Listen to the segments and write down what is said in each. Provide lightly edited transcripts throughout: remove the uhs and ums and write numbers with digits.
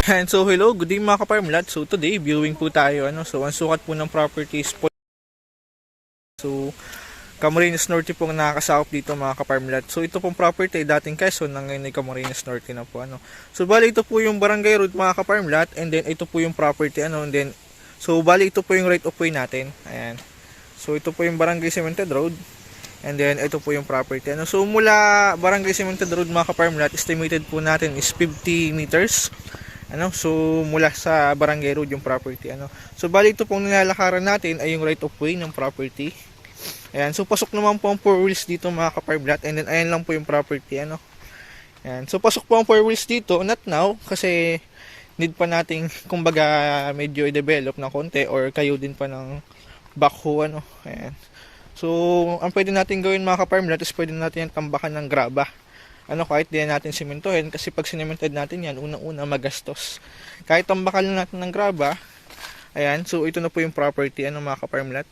And so hello, good day mga ka-farmlat. So today, viewing po tayo. So ang sukat po ng properties po. So Camarines Norte pong nakakasakop dito mga ka-farmlat. So ito pong property ay dating Quezon na ngayon ay Camarines Norte na po. So bali ito po yung barangay road mga ka-farmlat, and then ito po yung property and then so bali ito po yung right of way natin. Ayan. So ito po yung barangay cemented road. And then ito po yung property. So mula barangay cemented road mga ka-farmlat, estimated po natin is 50 meters. So mula sa barangay road yung property. So bali ito pong nilalakaran natin ay yung right of way ng property. Ayan, so pasok naman po ang 4 wheels dito mga ka-farmlat, and then ayan lang po yung property. Ayan, so pasok po ang 4 wheels dito, not now kasi need pa nating kumbaga medyo i-develop na konti, or kayo din pa ng backhoe. Ayan. So ang pwede natin gawin mga ka-farmlat is pwede natin yung tambakan ng graba. Kahit di natin simentohin, kasi pag sinemented natin yan, unang-una magastos. Kahit tambakan lang natin ng graba. Ayan, so ito na po yung property mga ka-farmlat.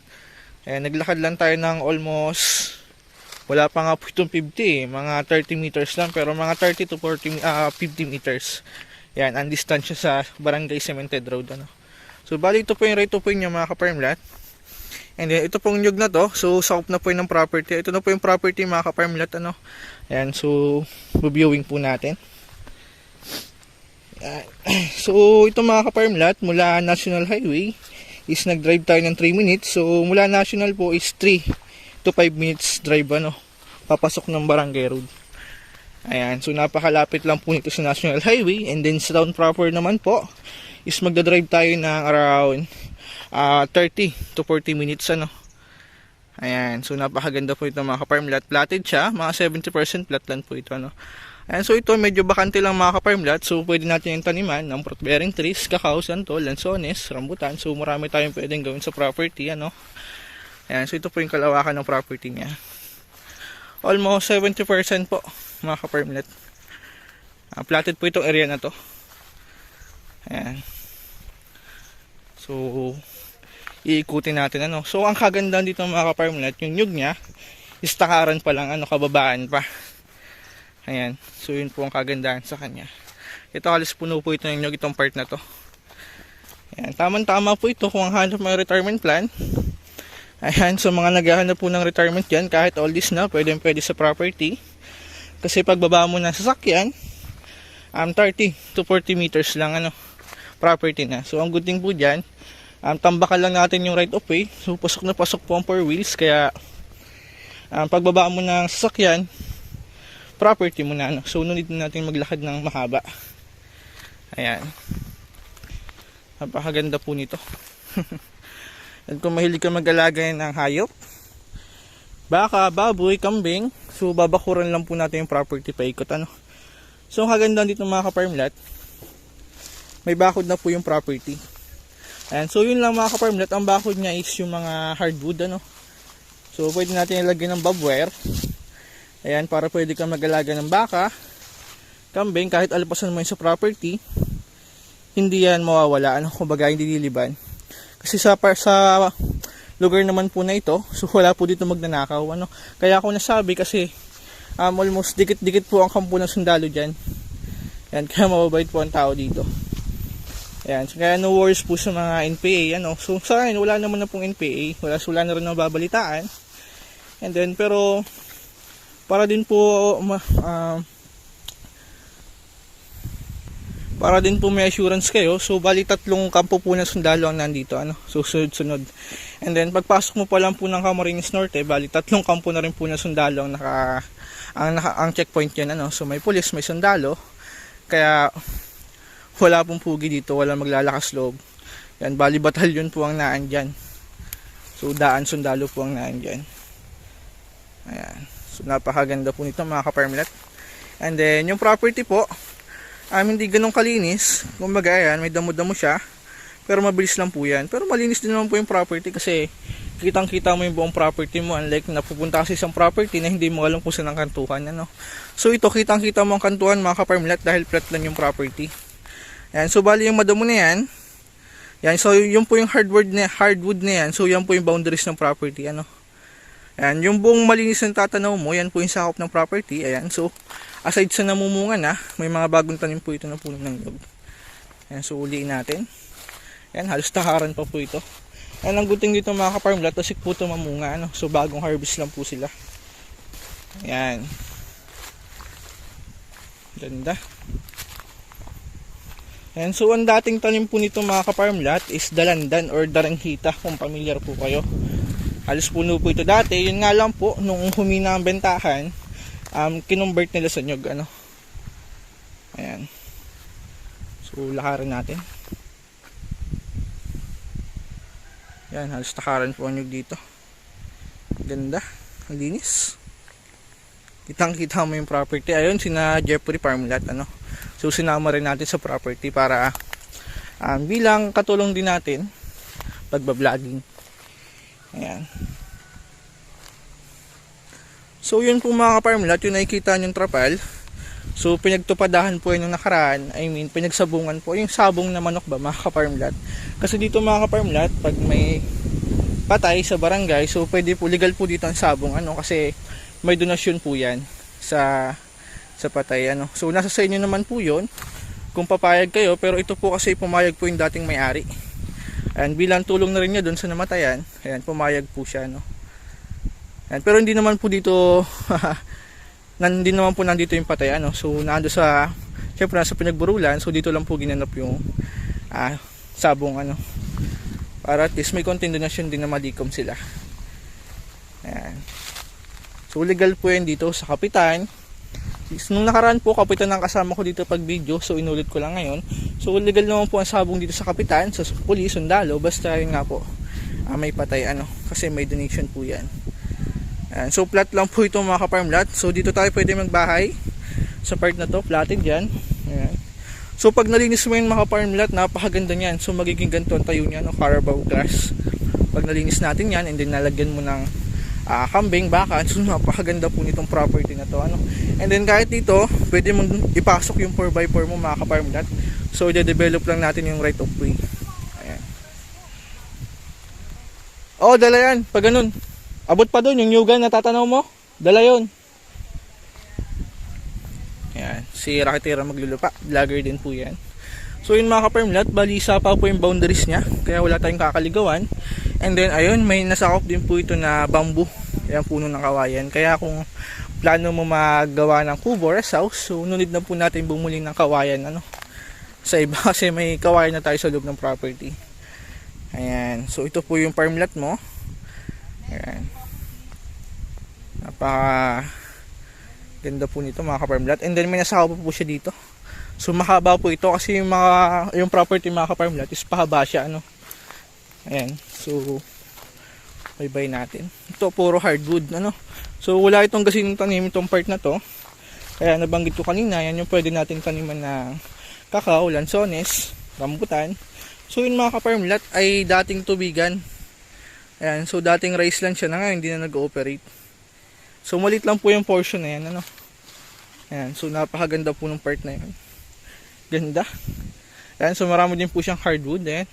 Ayan, naglakad lang tayo ng almost, wala pa nga po itong 50, mga 30 meters lang, pero mga 30 to 40, 50 meters. Ayan, ang distansya sa barangay cemented road. So bali ito po yung right of way niya mga ka-farmlat. And then ito pong nyug na to, so sakop na po yung property. Ito na po yung property mga ka-farmlat. Ayan, so reviewing po natin. Ayan. So ito mga ka-farmlat, mula National Highway is nag-drive tayo ng 3 minutes. So mula National po is 3 to 5 minutes drive papasok ng barangay road. Ayan, so napakalapit lang po nito sa National Highway. And then sa town proper naman po is magdadrive tayo ng around 30 to 40 minutes. Ayan, so napakaganda po ito mga ka-farmlat. Platted siya, mga 70% flatland po ito. Ayan, so ito medyo bakante lang mga ka-farmlat. So pwede natin yung taniman ng fruit bearing trees, kakao, santol, lansones, rambutan. So marami tayong pwedeng gawin sa property. Ayan, so ito po yung kalawakan ng property niya. Almost 70% po mga ka-farmlat. Platted po itong area na to. Ayan. So iikutin natin. So ang kagandahan dito mga ka-farmlat, yung nyug niya is takaran pa lang, kababaan pa. Ayan, so yun po ang kagandahan sa kanya. Ito halos puno po ito ng nyug, itong part na to. Ayan, tamang-tama po ito kung ang hanap may retirement plan. Ayan, so mga naghahanap po ng retirement dyan, kahit all this na, pwede sa property. Kasi pagbaba mo ng sasakyan, 30 to 40 meters lang property na. So ang good thing po dyan, tambakan lang natin yung right of way. So pasok na pasok po ang 4 wheels. Kaya pagbaba mo ng sasakyan, property mo na. So no need natin maglakad ng mahaba. Ayan, napakaganda po nito. At kung mahilig ka mag-alaga ng hayop, baka, baboy, kambing, so babakuran lang po natin yung property paikot. So ang kaganda dito mga ka-farmlat, may bakod na po yung property. Ayan, so yun lang mga ka-farmlat, ang bakod niya is yung mga hardwood. So pwede natin ilagay ng barbwire. Ayan, para pwede kang mag-alaga ng baka, kambing, kahit alapasan mo yun sa property, hindi yan mawawala, kumbaga hindi liliban. Kasi sa lugar naman po na ito, so wala po dito magnanakaw. Kaya ako nasabi kasi almost dikit-dikit po ang kampo ng sundalo dyan. Ayan, kaya mababait po ang tao dito. Ayan, so kaya no worries po sa mga NPA. So sa akin, wala naman na pong NPA. Wala na rin na babalitaan. And then, pero para din po may assurance kayo. So bali 3 kampo po na sundalo ang nandito. So sunod-sunod. And then pagpasok mo pa lang po ng Camarines Norte, bali 3 kampo na rin po na sundalo ang checkpoint yan. So may pulis, may sundalo. Kaya wala pong pugi dito, wala maglalakas loob. Yan, bali batalyon po ang naan dyan. So daan sundalo po ang naan dyan. Ayan, so napakaganda po nito mga ka-farmlat. And then yung property po, hindi ganun kalinis. Kumbaga yan, may damo-damo siya, pero mabilis lang po yan. Pero malinis din naman po yung property, kasi kitang-kita mo yung buong property mo, unlike napupunta kasi isang property na hindi mo alam kung saan ang kantuhan. So ito, kitang-kita mo ang kantuhan mga ka-farmlat dahil flat lang yung property. Ayan, so bali yung madamo na yan. Yan, so yun po yung hardwood na yan. So yan po yung boundaries ng property. Ayan, yung buong malinis ng tatanaw mo, yan po yung sakop ng property. Ayan, so aside sa namumunga na, may mga bagong tanim po ito na puno ng nyug. Ayan, so uliin natin. Ayan, halos takaran pa po ito. Ayan, ang guting dito mga ka-farm lot, tasik po ito mamunga, ano? So bagong harvest lang po sila. Ayan. Ganda. Ayan, so ang dating tanim po nito mga ka-farm lot is dalandan or daranghita, kung familiar po kayo. Halos puno po ito dati. Yun nga lang po, nung humina ang bentahan, kinumbert nila sa nyug, ano. Ayan. So lakarin natin. Ayan, halos takaran po ang nyug dito. Ganda, ang linis. Kitang-kita mo yung property. Ayun, sina Jeffrey Farmlat, ano. So sinama rin natin sa property para bilang katulong din natin pagba-vlogging. Ayan. So yun po mga ka-farmlat, yung nakikita nyong trapal. So pinagtupadahan po yun yung nakaraan. I mean, pinagsabungan po yung sabong na manok ba mga ka-farmlat. Kasi dito mga ka-farmlat, pag may patay sa barangay, so pwede po, legal po dito ang sabong, ano, kasi may donasyon po yan sa patay, ano. So nasa sa inyo naman po yun kung papayag kayo, pero ito po kasi pumayag po yung dating may-ari. And bilang tulong na rin niya doon sa namatayan, ayan, pumayag po siya, no. Ayan, pero hindi naman po dito hindi naman po nandito yung patay, ano. So nando sa, syempre nasa pinagburulan, so dito lang po ginanap yung sabong, ano, para at least may konting donasyon din na malikom sila. Ayan. So legal po yan dito sa kapitan. Nung nakaraan po, kapitan ang kasama ko dito pag video, so inulit ko lang ngayon. So legal naman po ang sabong dito sa kapitan, sa pulis, sundalo, basta yun nga po, may patay, ano, kasi may donation po yan. Ayan. So flat lang po ito mga ka-farm lot. So dito tayo pwede magbahay sa part na to, flatted yan. Ayan. So pag nalinis mo yung mga ka-farm lot, napakaganda niyan. So magiging ganito ang tayo niya, no, Carabao grass. Pag nalinis natin yan and then nalagyan mo ng kambing, baka, so napakaganda po nitong property na to, ano. And then kahit dito pwede mong ipasok yung 4x4 mo mga ka-farm lot. So i-develop lang natin yung right of way. Ayan. Oh, dala yan pag ganun. Abot pa doon yung nyugan na tatanaw mo, dala yun. Ayan, si Rakitera maglulupa, vlogger din po yan. So yun mga ka-farm lot, balisa pa po yung boundaries niya, kaya wala tayong kakaligawan. And then ayun, may nasakop din po ito na bamboo, yung puno ng kawayan. Kaya kung plano mo magawa ng kubo or house, so nunid na po natin bumuli ng kawayan, ano, sa iba, kasi may kawayan na tayo sa loob ng property. Ayan, so ito po yung farm lot mo. Ayan, napaka ganda po nito mga ka-farm lot. And then may nasakop po siya dito. So mahaba po ito kasi yung property mga ka-farm lot is pahaba siya, ano. Ayan, so bye-bye natin. Ito puro hardwood, ano. So wala itong gasin tanim itong part na to. Kaya nabanggit ko kanina, yan yung pwede natin taniman ng kakao, lansones, rambutan. So yun mga ka-farm lot ay dating tubigan. Ayan, so dating rice land siya na nga, hindi na nag-ooperate. So malit lang po yung portion na yan, ano. Ayan, so napakaganda po ng part na yun. Ganda. Ayan, so marami din po siyang hardwood, eh.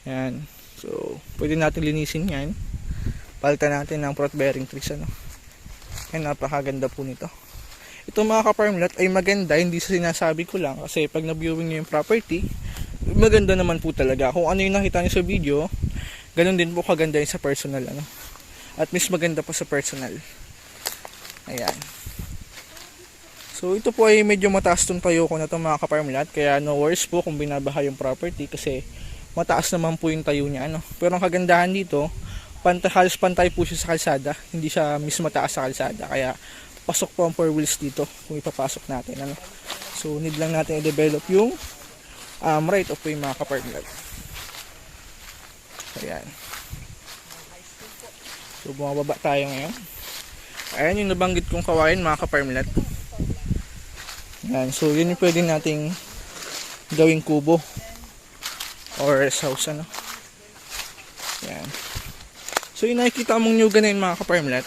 Ayan, so pwede natin linisin yan. Palitan natin ng fruit bearing trees, ano. Ayan, napakaganda po nito. Ito mga ka-farm lot ay maganda, hindi sa sinasabi ko lang, kasi pag na-viewing nyo yung property, maganda naman po talaga. Kung ano yung nakita nyo sa video, ganun din po kaganda yun sa personal, ano. At mas maganda pa sa personal. Ayan. So ito po ay medyo mataas tong tayo ko na to mga ka-farm lot, kaya no worries po kung binabaha yung property kasi mataas naman po yung tayo niya, ano. Pero ang kagandahan dito, halos pantay po siya sa kalsada, hindi siya mismo mataas sa kalsada, kaya pasok po ang 4 wheels dito kung ipapasok natin, ano. So need lang natin i-develop yung right of way mga ka-farm lot. Ayan. So bumababa tayo ngayon. Ayan yung nabanggit kong kawain mga ka-farm lot. Ayan, so yun yung pwede nating gawing kubo or house, ano. Ayan. So yung nakikita mong nyugan na yun mga ka-farm lot,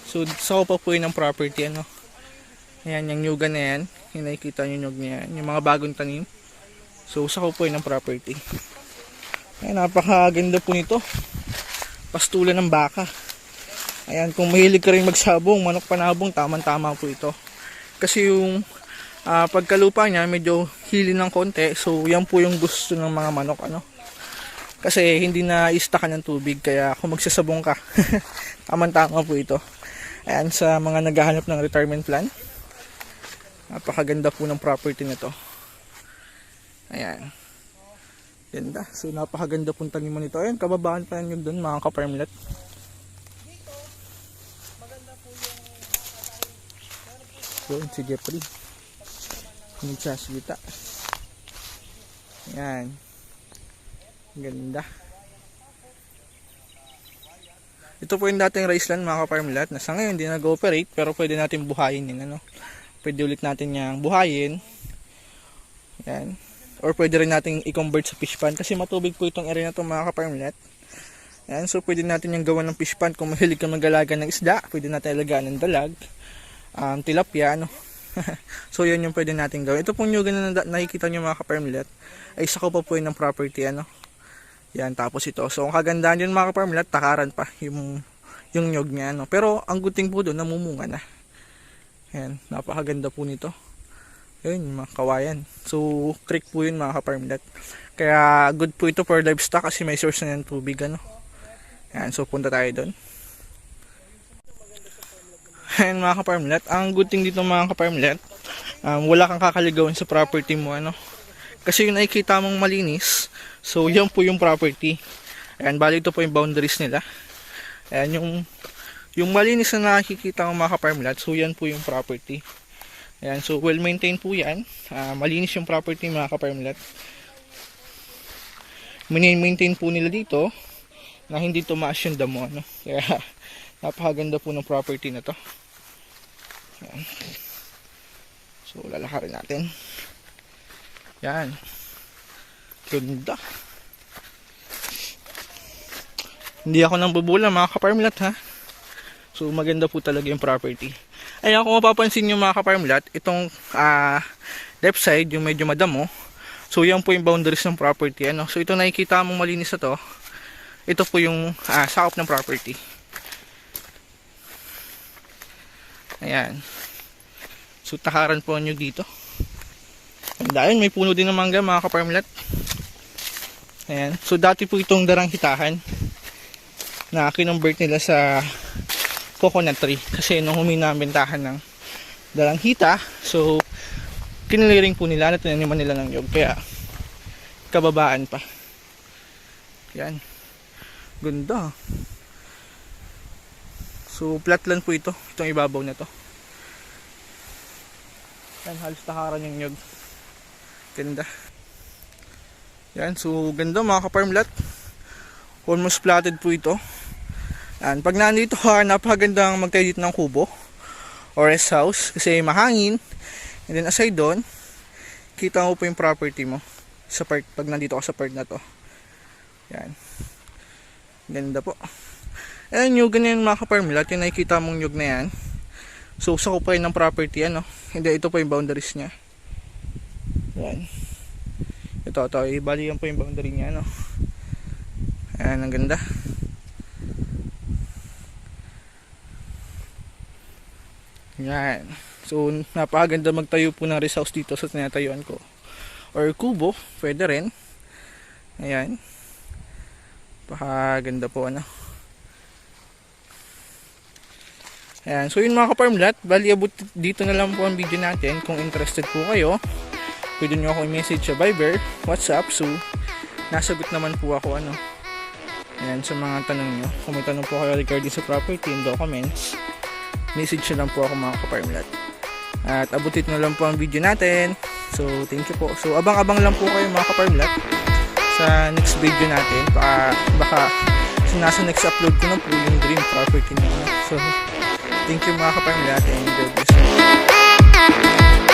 so sa pa po yun ng property, ano. Ayan yung nyugan na yan, yung nakikita nyo nyug na yan, yung mga bagong tanim. So sa po yun ng property. Ayan, napakaganda po nito. Pastulan ng baka. Ayan, kung mahilig ka rin magsabong, manok panabong, tamang-tama po ito. Kasi yung Pagkalupa niya medyo hili ng konti, so yan po yung gusto ng mga manok, ano, kasi hindi na istakan ng tubig, kaya kung magsasabong ka tamang-tama po ito. Ayan, sa mga naghahanap ng retirement plan, napakaganda po ng property na to. Ayan, ganda. So napakaganda pong taniman nito. Ayan, kababaan pa nyo dun mga ka-farmlet. Yun, si Jeffrey nagsasalita. Ayan, ganda. Ito po yung dating rice land mga ka-farmlet, na sa ngayon hindi nag-ooperate, pero pwede natin buhayin yun, ano. Pwede ulit natin yung buhayin. Ayan. Or pwede rin natin i-convert sa fish pond, kasi matubig po itong area na ito mga ka-farmlet. Ayan, so pwede natin yung gawa ng fish pond. Kung mahilig ka mag-alaga ng isda, pwede natin alagaan ng dalag, tilapia, ano. So yan yung pwede natin gawin. Ito pong nyugan na nakikita nyo mga ka-farmlet, ay isa ko pa po yun ng property, ano. Yan, tapos ito. So ang kagandahan yun mga ka-farmlet, takaran pa yung nyug niya, ano. Pero ang good thing po doon, namumunga na. Yan, napakaganda po nito. Yun, mga kawayan. So creek po yun mga ka-farmlet. Kaya good po ito for livestock, kasi may source na ng tubig, ano. Yan, so punta tayo doon. Ayan mga ka-farmlet, ang good thing dito mga ka-farmlet, wala kang kakaligawin sa property mo, ano. Kasi yung nakikita mong malinis, so yan po yung property. Ayan, bali ito po yung boundaries nila. Ayan, yung malinis na nakikita mo mga ka-farmlet, so yan po yung property. Ayan, so well maintained po yan. Malinis yung property mga ka-farmlet. Maintain po nila dito na hindi tumaas yung damo, ano. Kaya napakaganda po ng property na to. Ayan. So lalakarin natin. Yan, ganda. Hindi ako nang bubula mga ka-farmlet, ha. So maganda po talaga yung property. Ayan, kung mapapansin nyo mga ka-farmlet, itong left side, yung medyo madamo, so yan po yung boundaries ng property, ano. So ito nakikita mong malinis na to, ito po yung sakop ng property. Ayan. So takaran po nyo dito. Dahil may puno din ng mangga mga ka-farmlet. Ayan. So dati po itong darang hitahan na kinonvert nila sa coconut tree, kasi nung humina ang bentahan ng darang hita, so kiniliring po nila, nataniman nila ng nyug, kaya kababaan pa. Yan, ganda. So flatland po ito, itong ibabaw na to. Yan, halos takaran yung nyug. Ganda. Yan, so ganda mga ka-farmlet. Almost platted po ito. Yan, pag nandito ka, napakagandang magtayo dito ng kubo or rest house, kasi mahangin. And then aside doon, kita mo po yung property mo sa part, pag nandito ka sa part na to. Yan, ganda po. Ayan, nyug na yan mga ka-farmlet, yung nakikita mong nyug na yan. So sakupay ng property, ano. Hindi, ito po yung boundaries niya. Yan. Ito, ibali yan po yung boundary niya, ano. Ayan, ang ganda. Yan. So napakaganda magtayo po ng rest house dito sa tinatayuan ko, or kubo, pwede rin. Ayan, napakaganda po, ano. Ayan, so yun mga ka-farmlet, bali abot dito na lang po ang video natin. Kung interested po kayo, pwede nyo ako i-message sa Viber, WhatsApp, so nasagot naman po ako, ano. Ayan, sa mga tanong nyo. Kung may tanong po kayo regarding sa property and documents, message nyo lang po ako mga ka-farmlet. At abutit na lang po ang video natin. So thank you po. So abang-abang lang po kayo mga ka-farmlet sa next video natin. Baka nasa next upload ko na po yung dream property nyo. So thank you mga ka-farmlet and God bless you.